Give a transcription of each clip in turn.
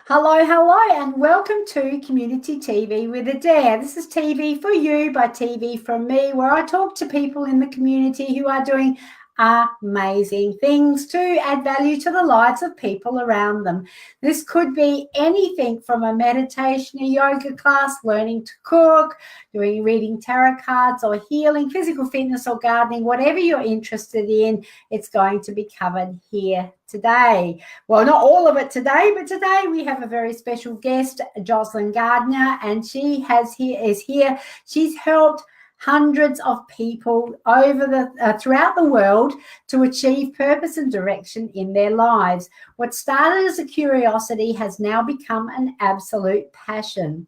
Hello, hello, and welcome to Community TV with Adair. This is TV for you by TV from me, where I talk to people in the community who are doing amazing things to add value to the lives of people around them. This could be anything from a meditation, a yoga class, learning to cook, reading tarot cards, or healing, physical fitness, or gardening. Whatever you're interested in, it's going to be covered here today. Well, not all of it today, but today we have a very special guest, Joslyn Gardiner, and she is here. She's helped hundreds of people throughout the world to achieve purpose and direction in their lives. What started as a curiosity has now become an absolute passion.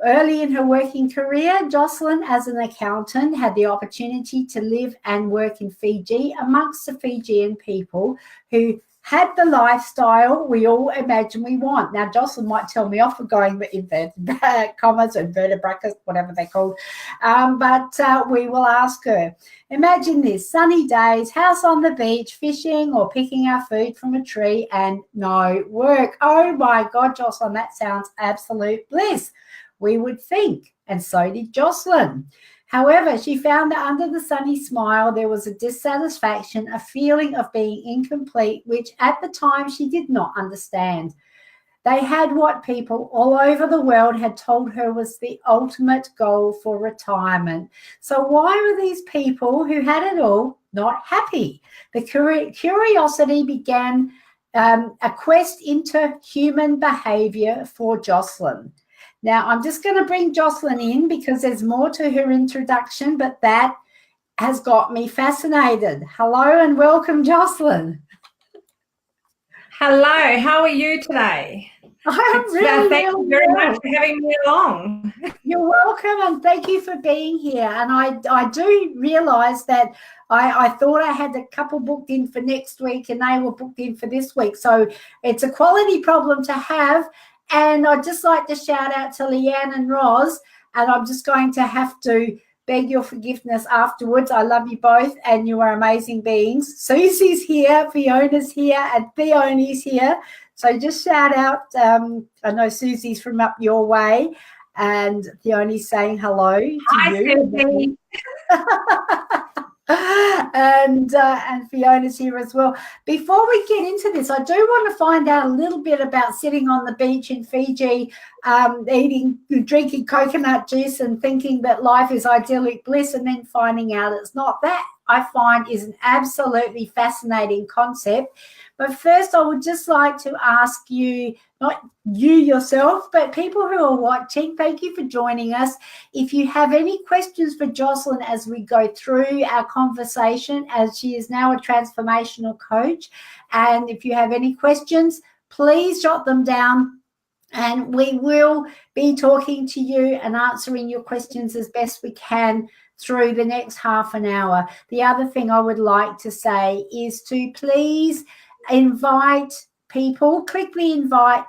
Early in her working career, Joslyn, as an accountant, had the opportunity to live and work in Fiji amongst the Fijian people who had the lifestyle we all imagine we want. Now, Joslyn might tell me off for going inverted commas, inverted brackets, whatever they're called, but we will ask her. Imagine this: sunny days, house on the beach, fishing or picking our food from a tree, and no work. Oh my God, Joslyn, that sounds absolute bliss, we would think, and so did Joslyn. However, she found that under the sunny smile, there was a dissatisfaction, a feeling of being incomplete, which at the time she did not understand. They had what people all over the world had told her was the ultimate goal for retirement. So why were these people who had it all not happy? The curiosity began a quest into human behaviour for Joslyn. Now, I'm just going to bring Joslyn in because there's more to her introduction, but that has got me fascinated. Hello and welcome, Joslyn. Hello, how are you today? I'm really Thank you very much for having me along. You're welcome, and thank you for being here. And I do realise that I thought I had a couple booked in for next week and they were booked in for this week. So it's a quality problem to have. And I'd just like to shout out to Leanne and Roz, and I'm just going to have to beg your forgiveness afterwards. I love you both, and you are amazing beings. Susie's here, Fiona's here, and Theoni's here. So just shout out. I know Susie's from up your way, and Theoni's saying hello to Hi, you. And Fiona's here as well. Before we get into this, I do want to find out a little bit about sitting on the beach in Fiji, drinking coconut juice and thinking that life is idyllic bliss, and then finding out it's not. That I find is an absolutely fascinating concept. But first, I would just like to ask you, not you yourself, but people who are watching, thank you for joining us. If you have any questions for Joslyn as we go through our conversation, as she is now a transformational coach, and if you have any questions, please jot them down, and we will be talking to you and answering your questions as best we can through the next half an hour. The other thing I would like to say is to please invite people. Click the invite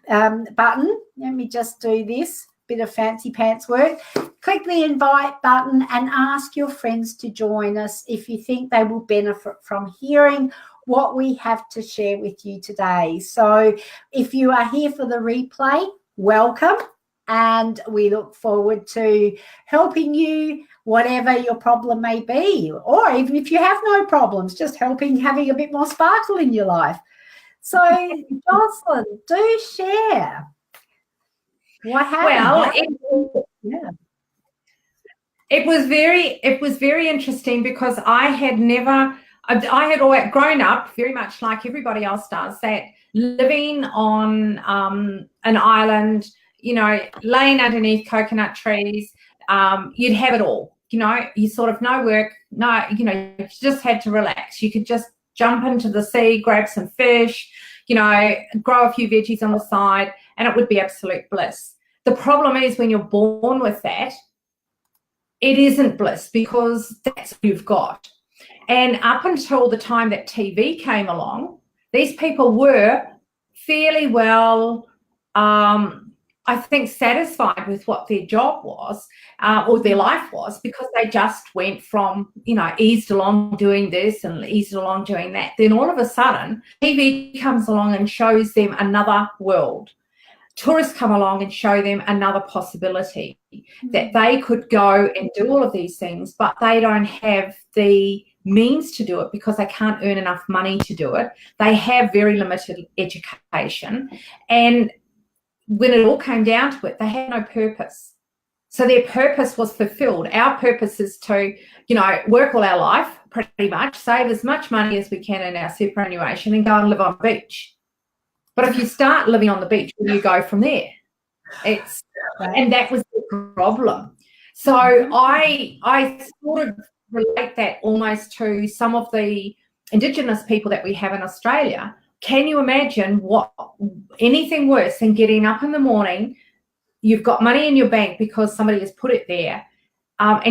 button. Let me just do this bit of fancy pants work. Click the invite button and ask your friends to join us if you think they will benefit from hearing what we have to share with you today. So if you are here for the replay, welcome, and we look forward to helping you, whatever your problem may be, or even if you have no problems, just having a bit more sparkle in your life. So, Joslyn, do share what happened. Well, it was very interesting because I had always grown up very much like everybody else does, that living on an island, laying underneath coconut trees, you'd have it all. You sort of no work, you just had to relax. You could just jump into the sea, grab some fish, grow a few veggies on the side, and it would be absolute bliss. The problem is when you're born with that, it isn't bliss because that's what you've got. And up until the time that TV came along, these people were fairly well, I think, satisfied with what their job was or their life was, because they just went from, eased along doing this and eased along doing that. Then all of a sudden, TV comes along and shows them another world. tourists come along and show them another possibility that they could go and do all of these things, but they don't have the means to do it because they can't earn enough money to do it. They have very limited education. And when it all came down to it, they had no purpose. So their purpose was fulfilled. Our purpose is to, work all our life pretty much, save as much money as we can in our superannuation and go and live on the beach. But if you start living on the beach, where do you go from there? And that was the problem. So I sort of relate that almost to some of the Indigenous people that we have in Australia. Can you imagine anything worse than getting up in the morning, you've got money in your bank because somebody has put it there, and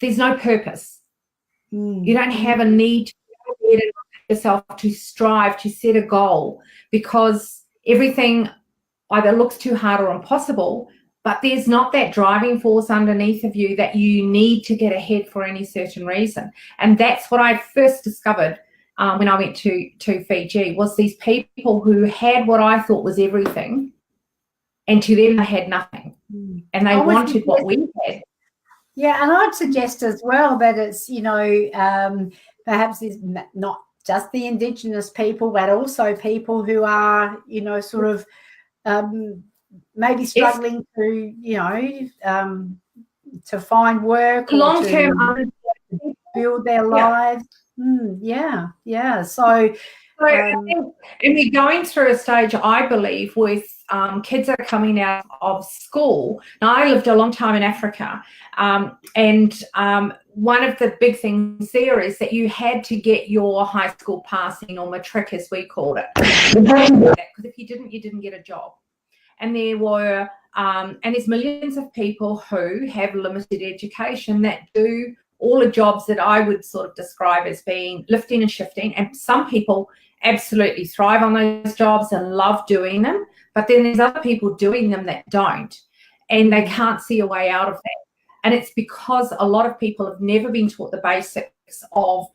there's no purpose. You don't have a need to get yourself to strive to set a goal, because everything either looks too hard or impossible, but there's not that driving force underneath of you that you need to get ahead for any certain reason. And that's what I first discovered when I went to Fiji, was these people who had what I thought was everything, and to them they had nothing, and they wanted what we had. Yeah, and I'd suggest as well that it's, perhaps it's not just the Indigenous people, but also people who are, sort of maybe struggling to find work, long-term, build their lives. So and we're going through a stage, I believe, with kids that are coming out of school. Now, I lived a long time in Africa, and one of the big things there is that you had to get your high school passing, or matric as we called it, because if you didn't get a job. And there were and there's millions of people who have limited education that do all the jobs that I would sort of describe as being lifting and shifting, and some people absolutely thrive on those jobs and love doing them, but then there's other people doing them that don't, and they can't see a way out of that. And it's because a lot of people have never been taught the basics of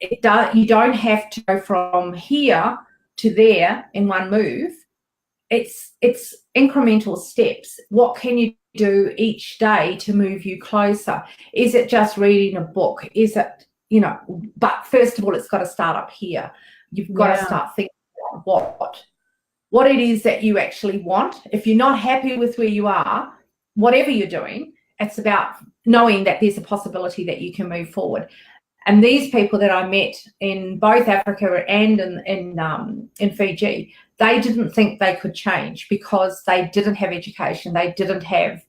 you don't have to go from here to there in one move. It's incremental steps. What can you do each day to move you closer? Is it just reading a book? Is it, but first of all, it's got to start up here. You've got to start thinking about what it is that you actually want. If you're not happy with where you are, whatever you're doing, it's about knowing that there's a possibility that you can move forward. And these people that I met in both Africa and in Fiji, they didn't think they could change because they didn't have education. They didn't have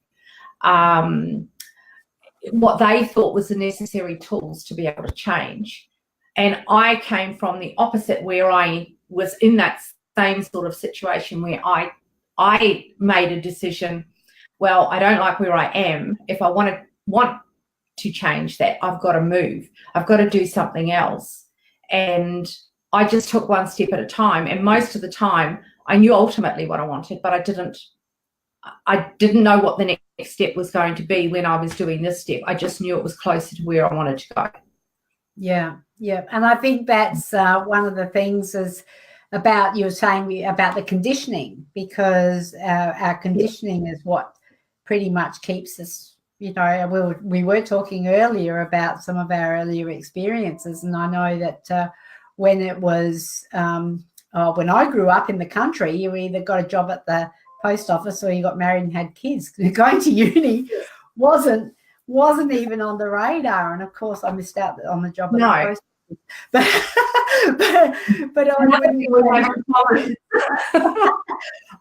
what they thought was the necessary tools to be able to change. And I came from the opposite, where I was in that same sort of situation where I made a decision, well, I don't like where I am. If I want to change that, I've got to move. I've got to do something else. And I just took one step at a time. And most of the time, I knew ultimately what I wanted, but I didn't know what the next step was going to be when I was doing this step. I just knew it was closer to where I wanted to go. Yeah. And I think that's one of the things is about, you were saying about the conditioning, because our conditioning is what pretty much keeps us, we were talking earlier about some of our earlier experiences. And I know that when it was, when I grew up in the country, you either got a job at the post office or you got married and had kids. Going to uni wasn't even on the radar. And of course I missed out on the job at the post office. But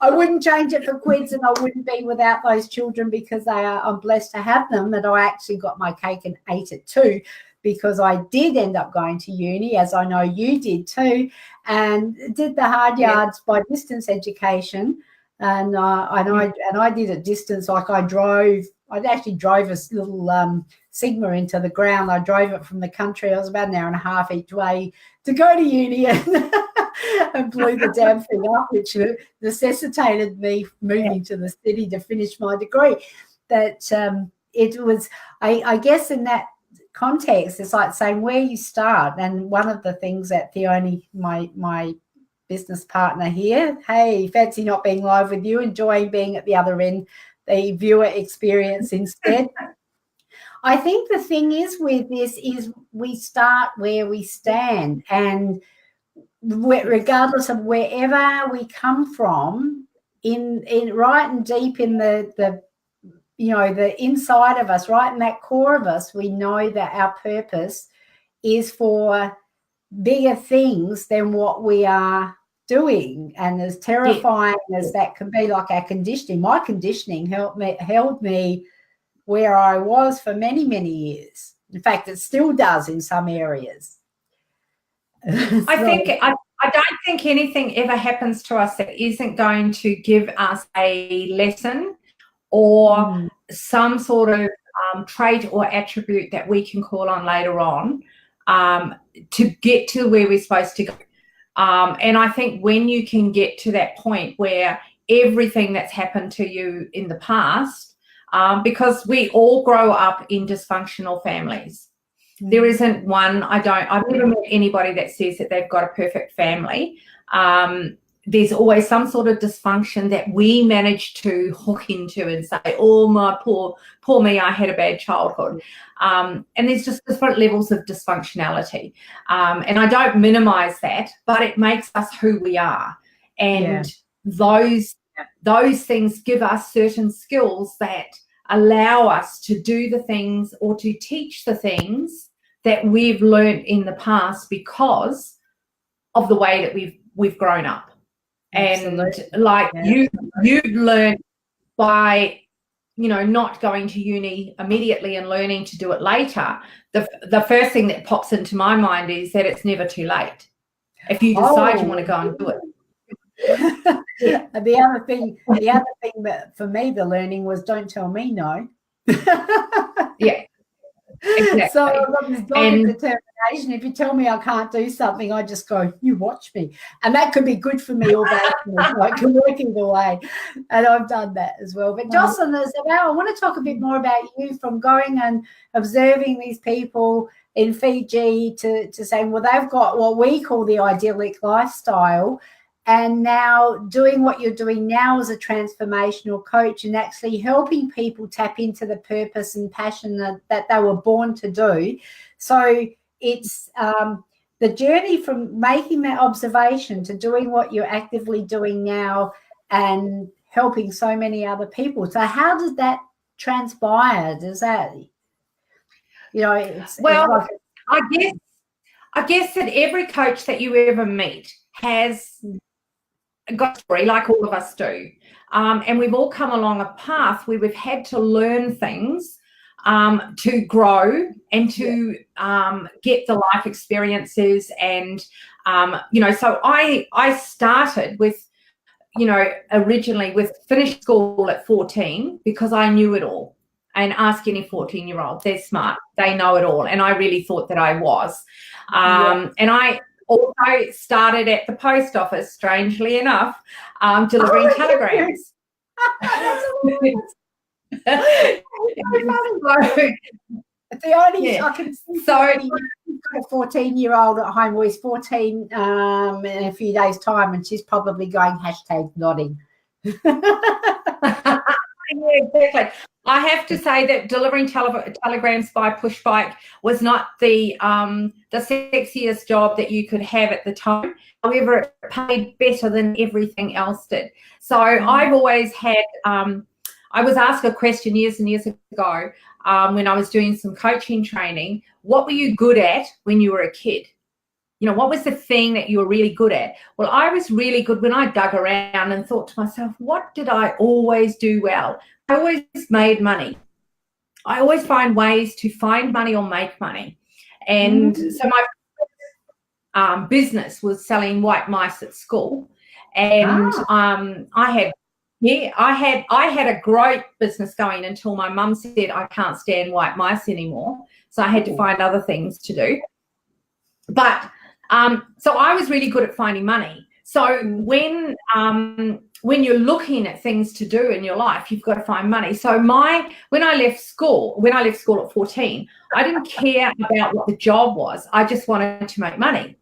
I woun't change it for quids, and I wouldn't be without those children, because I'm blessed to have them. And I actually got my cake and ate it too, because I did end up going to uni, as I know you did too, and did the hard yards by distance education. And I did it distance. Like I'd actually drove a little Sigma into the ground. I drove it from the country. I was about an hour and a half each way to go to uni, and blew the damn thing up, which necessitated me moving to the city to finish my degree. That it was, I guess in that context, it's like saying where you start. And one of the things that my business partner here. Hey, fancy not being live with you, enjoying being at the other end, the viewer experience instead. I think the thing is with this is we start where we stand, and regardless of wherever we come from, in right and deep in the inside of us, right in that core of us, we know that our purpose is for bigger things than what we are doing. And as terrifying as that can be, like our conditioning, my conditioning held me where I was for many, many years. In fact, it still does in some areas. I don't think anything ever happens to us that isn't going to give us a lesson or some sort of trait or attribute that we can call on later on to get to where we're supposed to go. And I think when you can get to that point where everything that's happened to you in the past, because we all grow up in dysfunctional families. There isn't one, I've never met anybody that says that they've got a perfect family. There's always some sort of dysfunction that we manage to hook into and say, oh, my poor me, I had a bad childhood. And there's just different levels of dysfunctionality. And I don't minimize that, but it makes us who we are. And those things give us certain skills that allow us to do the things or to teach the things that we've learned in the past because of the way that we've grown up. Absolutely. And like you've learned by not going to uni immediately and learning to do it later. The first thing that pops into my mind is that it's never too late if you decide you want to go and do it. The other thing that for me the learning was, don't tell me no. Yeah, exactly. So I've got this dogged determination. If you tell me I can't do something, I just go, you watch me. And that could be good for me or bad for me. Like, can work either way. And I've done that as well. But Joslyn, I want to talk a bit more about you, from going and observing these people in Fiji to saying, well, they've got what we call the idyllic lifestyle, and now doing what you're doing now as a transformational coach and actually helping people tap into the purpose and passion that they were born to do. So it's the journey from making that observation to doing what you're actively doing now and helping so many other people. So how did that transpire? Does that, I guess that every coach that you ever meet has got a story, like all of us do. And we've all come along a path where we've had to learn things to grow and to get the life experiences. And, so I started with, originally with finished school at 14 because I knew it all. And ask any 14-year-old, they're smart, they know it all. And I really thought that I was. And I also started at the post office, strangely enough, delivering telegrams. The only I can see, so you've got a 14-year-old at home, who is 14 in a few days' time, and she's probably going #nodding. Yeah, exactly. I have to say that delivering telegrams by push bike was not the sexiest job that you could have at the time. However, it paid better than everything else did. So I've always had, I was asked a question years and years ago when I was doing some coaching training, what were you good at when you were a kid? What was the thing that you were really good at? Well, I was really good when I dug around and thought to myself, what did I always do well? I always made money. I always find ways to find money or make money. And so my business was selling white mice at school. And I had a great business going until my mum said, I can't stand white mice anymore. So I had to find other things to do. But so I was really good at finding money. So when you're looking at things to do in your life, you've got to find money. So when I left school at 14, I didn't care about what the job was. I just wanted to make money.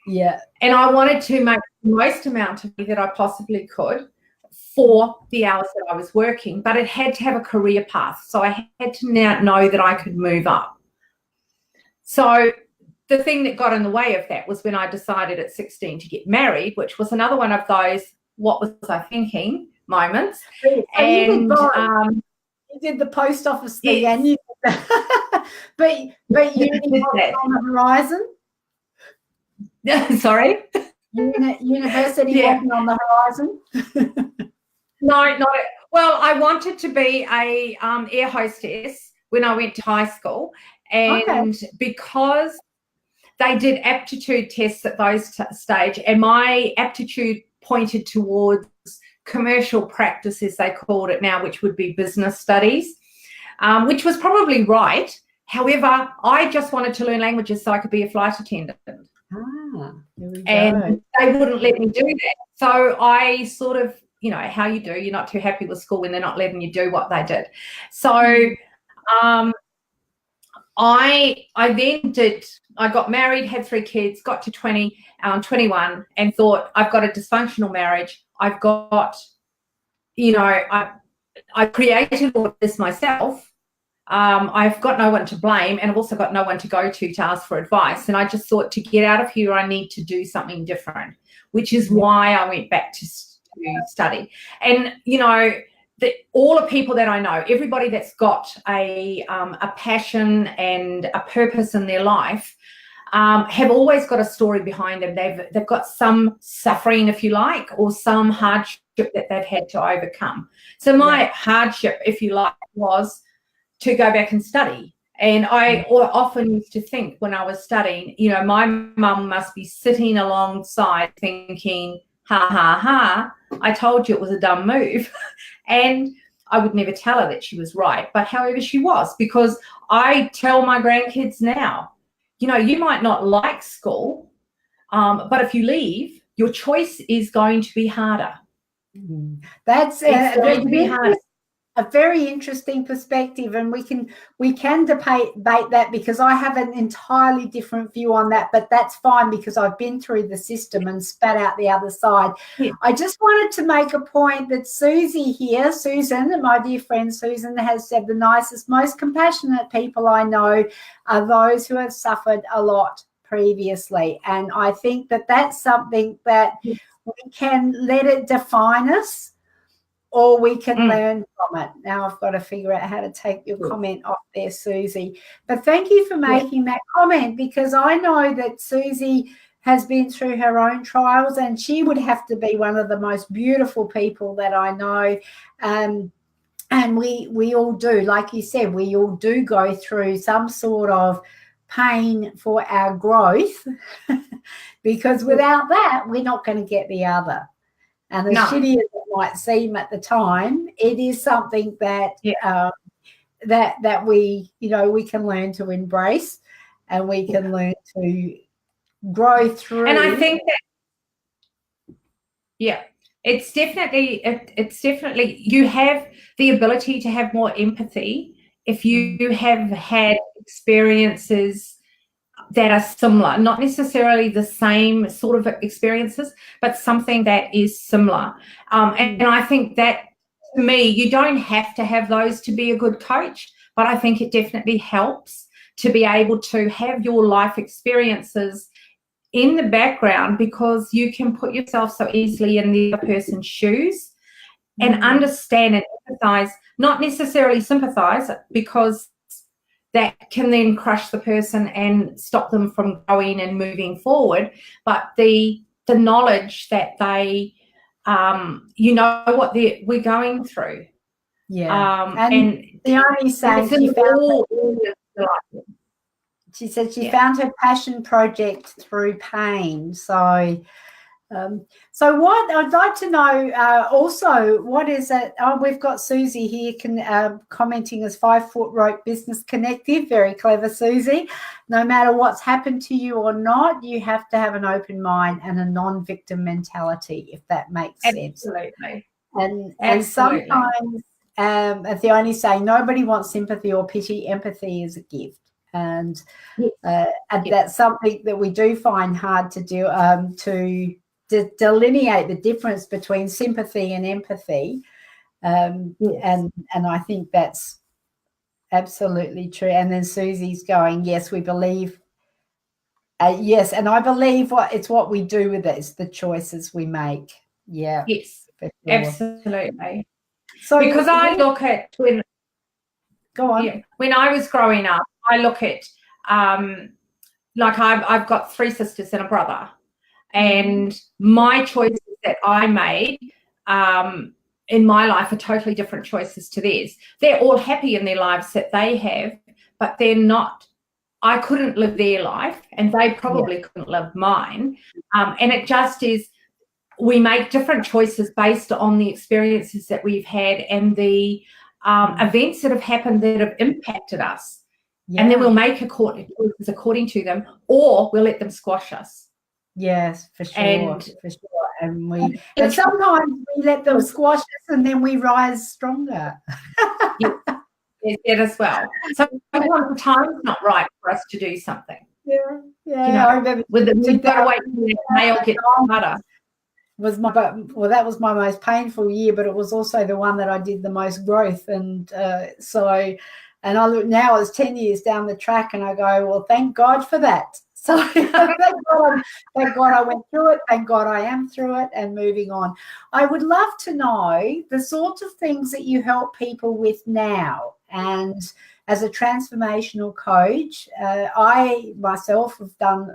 Yeah. And I wanted to make the most amount of money that I possibly could for the hours that I was working, but it had to have a career path. So I had to now know that I could move up. So the thing that got in the way of that was when I decided at 16 to get married, which was another one of those what was I thinking moments. So and you did the post office thing, yes. And you did that. but you did on the horizon. Sorry, university walking on the horizon. No, not well. I wanted to be a air hostess when I went to high school, and because they did aptitude tests at those stage, and my aptitude pointed towards commercial practice, as they called it now, which would be business studies, which was probably right. However, I just wanted to learn languages so I could be a flight attendant. There we go. And they wouldn't let me do that. So I sort of, you know, how you do, you're not too happy with school when they're not letting you do what they did. So I got married, had 3 kids, got to 21 and thought, I've got a dysfunctional marriage. I've got, you know, I created all this myself. I've got no one to blame, and I've also got no one to go to ask for advice. And I just thought, to get out of here, I need to do something different, which is why I went back to study. And, you know, all the people that I know, everybody that's got a passion and a purpose in their life, have always got a story behind them. They've got some suffering, if you like, or some hardship that they've had to overcome. So my hardship, if you like, was to go back and study. And I often used to think when I was studying, you know, my mum must be sitting alongside thinking, ha, ha, ha, I told you it was a dumb move. And I would never tell her that she was right. But however, she was, because I tell my grandkids now, you know, you might not like school, but if you leave, your choice is going to be harder. That's going to be harder. A very interesting perspective, and we can debate that, because I have an entirely different view on that, but that's fine because I've been through the system and spat out the other side. Yeah. I just wanted to make a point that Susie here, Susan, my dear friend Susan, has said the nicest, most compassionate people I know are those who have suffered a lot previously, and I think that that's something that we can let it define us, or we can learn from it. Now I've got to figure out how to take your comment off there, Susie. But thank you for making that comment, because I know that Susie has been through her own trials, and she would have to be one of the most beautiful people that I know. And we all do, like you said, we all do go through some sort of pain for our growth, because without that, we're not going to get the other. And as shitty as it might seem at the time, it is something that that we, you know, we can learn to embrace, and we can learn to grow through. And I think that, it's definitely you have the ability to have more empathy if you have had experiences that are similar, not necessarily the same sort of experiences, but something that is similar. And I think that, to me, you don't have to have those to be a good coach, but I think it definitely helps to be able to have your life experiences in the background, because you can put yourself so easily in the other person's shoes and understand and empathize, not necessarily sympathize, because that can then crush the person and stop them from going and moving forward. But the knowledge that they, you know, what we're going through. Yeah. And the only saying she said she found her passion project through pain. So what I'd like to know also, what is it? Oh, we've got Susie here commenting as 5 Foot Rope Business Connective. Very clever, Susie. No matter what's happened to you or not, you have to have an open mind and a non-victim mentality, if that makes sense. Absolutely. And sometimes, as the only saying, nobody wants sympathy or pity. Empathy is a gift. And that's something that we do find hard to do, delineate the difference between sympathy and empathy. And I think that's absolutely true. And then Susie's going, yes, we believe. Yes, and I believe it's what we do with it. It's the choices we make. Yeah. Yes, for sure. Absolutely. So because I look at when I was growing up, I look at like I've got 3 sisters and a brother, and my choices that I made in my life are totally different choices to theirs. They're all happy in their lives that they have, but they're not. I couldn't live their life, and they probably couldn't live mine. And it just is, we make different choices based on the experiences that we've had and the events that have happened that have impacted us. Yeah. And then we'll make choices according to them, or we'll let them squash us. Yes, for sure. And sometimes we let them squash us, and then we rise stronger. It as well. So sometimes the time's not right for us to do something. Yeah. I remember we've got to wait until the nail gets harder. That was my most painful year, but it was also the one that I did the most growth. And and I look now, it's 10 years down the track, and I go, well, thank God for that. So thank God I went through it. Thank God I am through it and moving on. I would love to know the sorts of things that you help people with now. And as a transformational coach, I myself have done,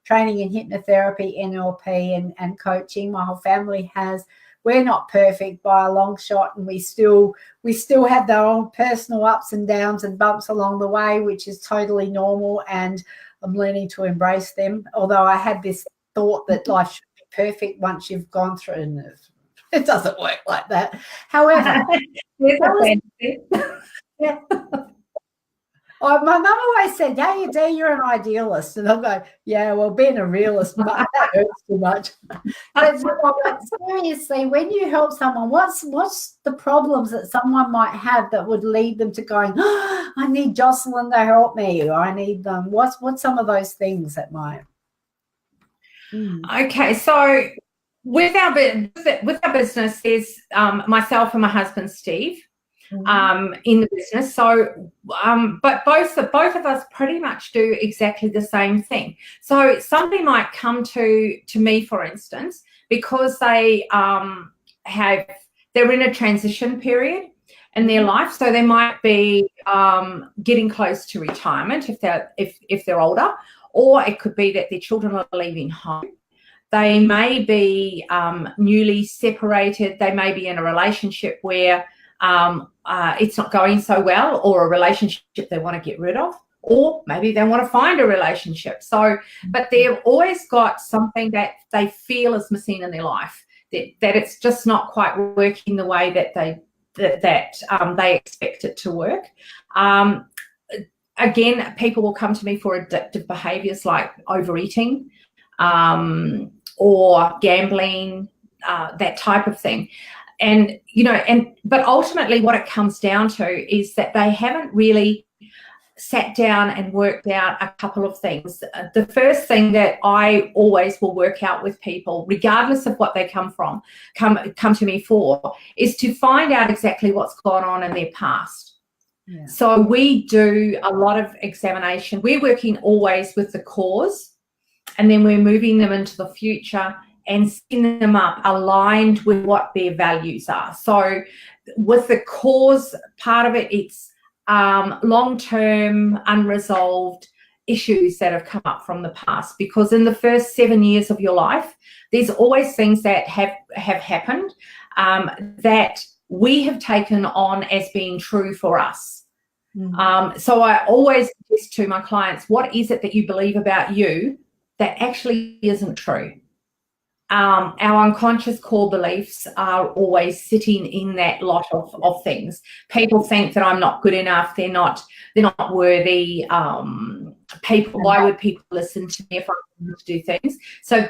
training in hypnotherapy, NLP, and coaching. My whole family has. We're not perfect by a long shot, and we still have their own personal ups and downs and bumps along the way, which is totally normal, and I'm learning to embrace them. Although I had this thought that life should be perfect once you've gone through, and it doesn't work like that. However, my mum always said, "Hey, Dee, you're an idealist," and I'm going, "Yeah, well, being a realist, that hurts too much." But seriously, when you help someone, what's the problems that someone might have that would lead them to going, "Oh, I need Joslyn to help me," or I need them? What's some of those things that might? Okay, so with our business, there's myself and my husband Steve. In the business, so but both of us pretty much do exactly the same thing. So somebody might come to me, for instance, because they they're in a transition period in their life, so they might be getting close to retirement if they're older, or it could be that their children are leaving home. They may be newly separated. They may be in a relationship where it's not going so well, or a relationship they want to get rid of, or maybe they want to find a relationship. So, but they've always got something that they feel is missing in their life, that it's just not quite working the way that they expect it to work. Again, people will come to me for addictive behaviours like overeating or gambling, that type of thing. And, but ultimately what it comes down to is that they haven't really sat down and worked out a couple of things. The first thing that I always will work out with people, regardless of what they come to me for, is to find out exactly what's gone on in their past. Yeah. So we do a lot of examination. We're working always with the cause, and then we're moving them into the future and setting them up aligned with what their values are. So with the cause part of it, it's long-term unresolved issues that have come up from the past, because in the first 7 years of your life, there's always things that have happened that we have taken on as being true for us. Mm-hmm. So I always suggest to my clients, what is it that you believe about you that actually isn't true? Our unconscious core beliefs are always sitting in that lot of things. People think that I'm not good enough. They're not worthy. Why would people listen to me if I want to do things? So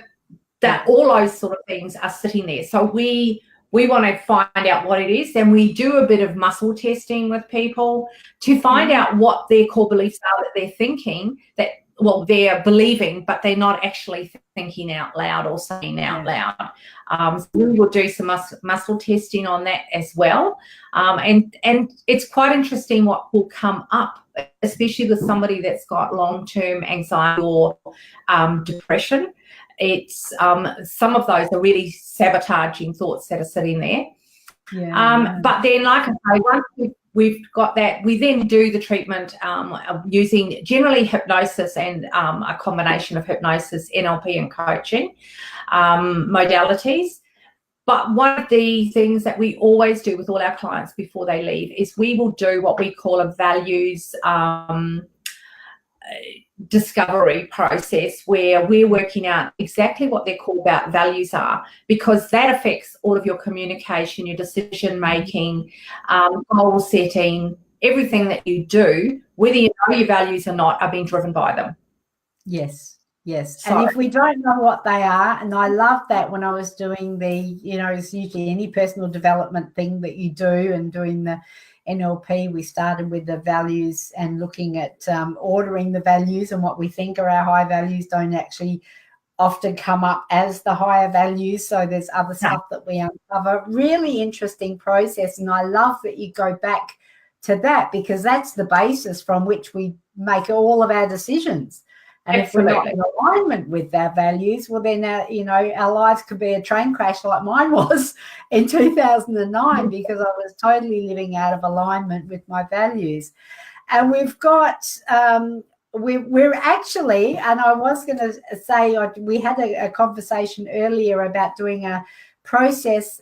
that all those sort of things are sitting there. So we want to find out what it is, and we do a bit of muscle testing with people to find out what their core beliefs are that they're thinking that well, they're believing, but they're not actually thinking out loud or saying out loud. So we will do some muscle testing on that as well. And it's quite interesting what will come up, especially with somebody that's got long-term anxiety or depression. It's some of those are really sabotaging thoughts that are sitting there. But then, like I say, once we've got that, we then do the treatment using generally hypnosis and a combination of hypnosis, NLP and coaching modalities. But one of the things that we always do with all our clients before they leave is we will do what we call a values discovery process, where we're working out exactly what their core values are, because that affects all of your communication, your decision making, goal setting, everything that you do, whether you know your values or not, are being driven by them. Yes. And if we don't know what they are, and I love that when I was doing it's usually any personal development thing that you do, and doing the NLP, we started with the values and looking at ordering the values, and what we think are our high values don't actually often come up as the higher values. So there's other stuff that we uncover. Really interesting process. And I love that you go back to that, because that's the basis from which we make all of our decisions. And Absolutely. if we're not in alignment with our values, well, then, our lives could be a train crash like mine was in 2009, because I was totally living out of alignment with my values. And we've got, we're actually, and I was going to say, we had a conversation earlier about doing a process,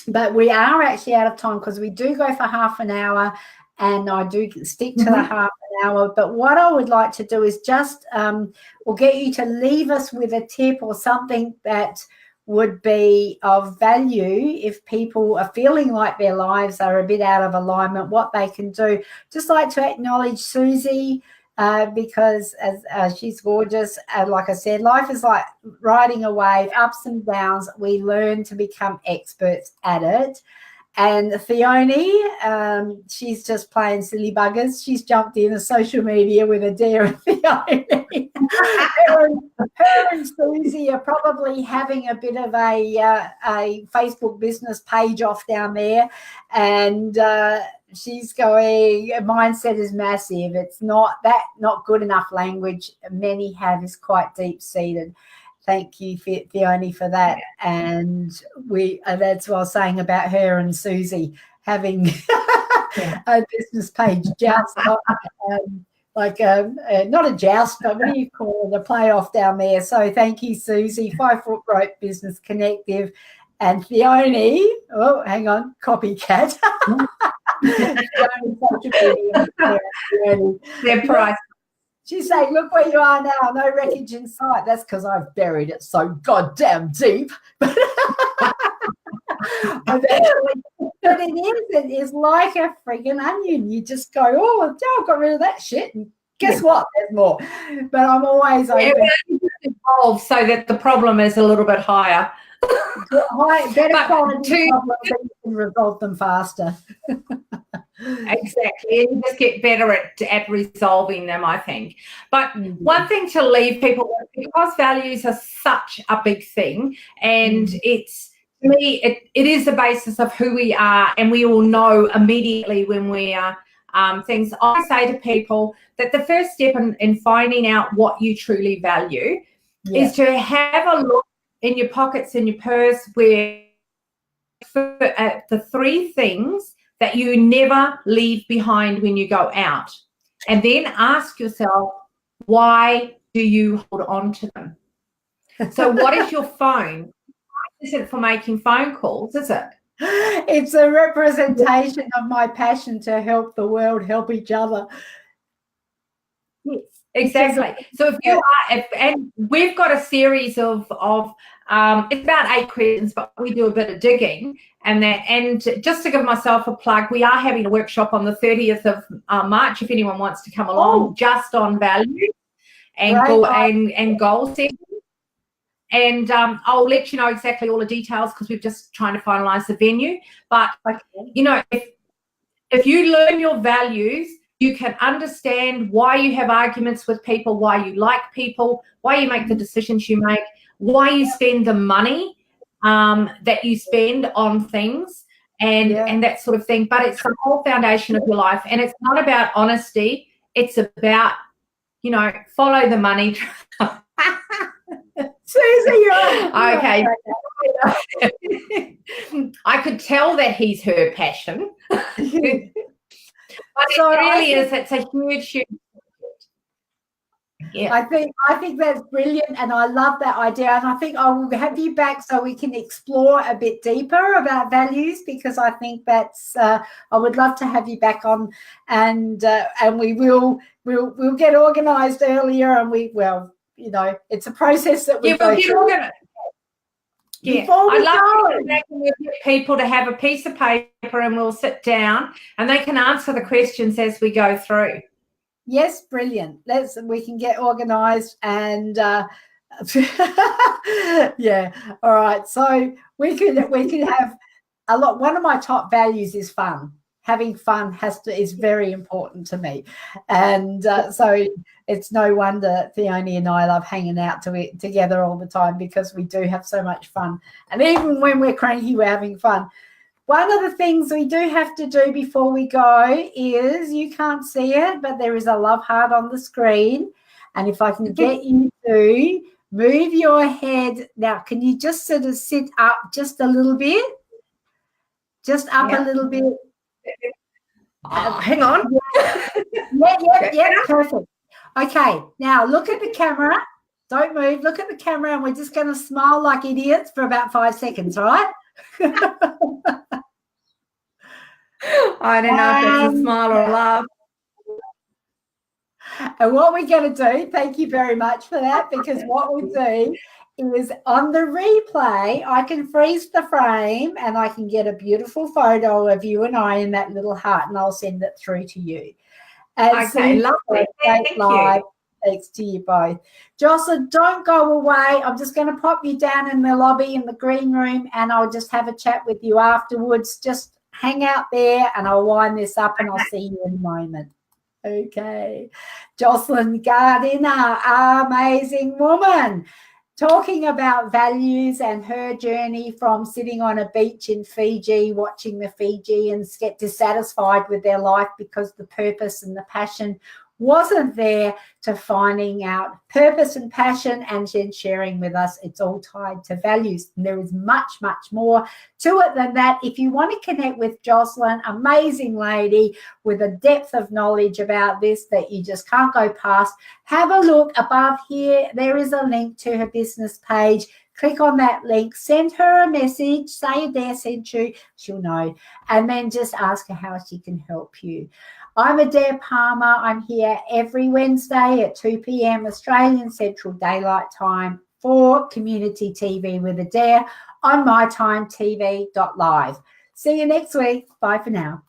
but we are actually out of time, because we do go for half an hour, and I do stick to the half an hour. But what I would like to do is just we'll get you to leave us with a tip or something that would be of value if people are feeling like their lives are a bit out of alignment, what they can do. Just like to acknowledge Susie, because as she's gorgeous. Like I said, life is like riding a wave, ups and downs. We learn to become experts at it. And Theone, she's just playing silly buggers. She's jumped into social media with a dare of Theone. her and Susie are probably having a bit of a Facebook business page off down there. And she's going, mindset is massive. It's not good enough language many have is quite deep-seated. Thank you, Theone, for that. And that's what I was saying about her and Susie having a business page, just not a joust, but what do you call it, a playoff down there. So thank you, Susie. 5 Foot Rope Business Connective. And Theone, oh, hang on, copycat. They're price. She's saying, look where you are now, no wreckage in sight. That's because I've buried it so goddamn deep. But it is like a friggin' onion. You just go, oh, I got rid of that shit. And guess what? There's more. But I'm always open. Evolve so that the problem is a little bit higher. Better quality problems, so you can resolve them faster. Exactly, and just get better at resolving them, I think. But one thing to leave people with, because values are such a big thing, and it's, to me, it is the basis of who we are, and we all know immediately when we are things. I say to people that the first step in finding out what you truly value is to have a look in your pockets, in your purse, where the 3 things that you never leave behind when you go out, and then ask yourself, why do you hold on to them? So what is your phone? It isn't for making phone calls, is it? It's a representation of my passion to help the world help each other. Yes, exactly. So if you are, and we've got a series of it's about 8 questions, but we do a bit of digging, and just to give myself a plug, we are having a workshop on the 30th of March if anyone wants to come along, just on value and goal setting. And I'll let you know exactly all the details, because we're just trying to finalize the venue. But you know, if you learn your values, You can understand why you have arguments with people, why you like people, why you make the decisions you make, why you spend the money that you spend on things and that sort of thing. But it's the whole foundation of your life. And it's not about honesty. It's about, you know, follow the money. Susie, you're okay. I could tell that he's her passion. But so it really is. It's a huge. Yeah. I think that's brilliant, and I love that idea. And I think I will have you back so we can explore a bit deeper about values, because I think that's I would love to have you back on, and we'll get organised earlier, and you know, it's a process that we go through. Before I'd love to get people to have a piece of paper and we'll sit down and they can answer the questions as we go through. Yes, brilliant. We can get organised and yeah. All right. So we could have a lot. One of my top values is fun. Having fun is very important to me, and so it's no wonder Theone and I love hanging out together all the time, because we do have so much fun. And even when we're cranky, we're having fun. One of the things we do have to do before we go is, you can't see it, but there is a love heart on the screen. And if I can get you to move your head. Now, can you just sort of sit up just a little bit? Just up a little bit. Hang on. Yeah, perfect. Okay, now look at the camera. Don't move. Look at the camera, and we're just going to smile like idiots for about 5 seconds, all right? I don't know if it's a smile or a laugh. And what we're going to do, thank you very much for that, because what we do is, on the replay, I can freeze the frame and I can get a beautiful photo of you and I in that little heart, and I'll send it through to you. Okay, lovely. Thank you. Thanks to you both. Joslyn, don't go away. I'm just going to pop you down in the lobby in the green room, and I'll just have a chat with you afterwards. Just hang out there and I'll wind this up, and I'll see you in a moment. Okay. Joslyn Gardiner, amazing woman, talking about values and her journey from sitting on a beach in Fiji, watching the Fijians get dissatisfied with their life because the purpose and the passion wasn't there, to finding out purpose and passion and then sharing with us. It's all tied to values. And there is much, much more to it than that. If you want to connect with Joslyn, amazing lady with a depth of knowledge about this that you just can't go past, have a look above here. There is a link to her business page. Click on that link, send her a message, say Adair sent you, she'll know, and then just ask her how she can help you. I'm Adair Palmer. I'm here every Wednesday at 2 p.m. Australian Central Daylight Time for Community TV with Adair on mytimetv.live. See you next week. Bye for now.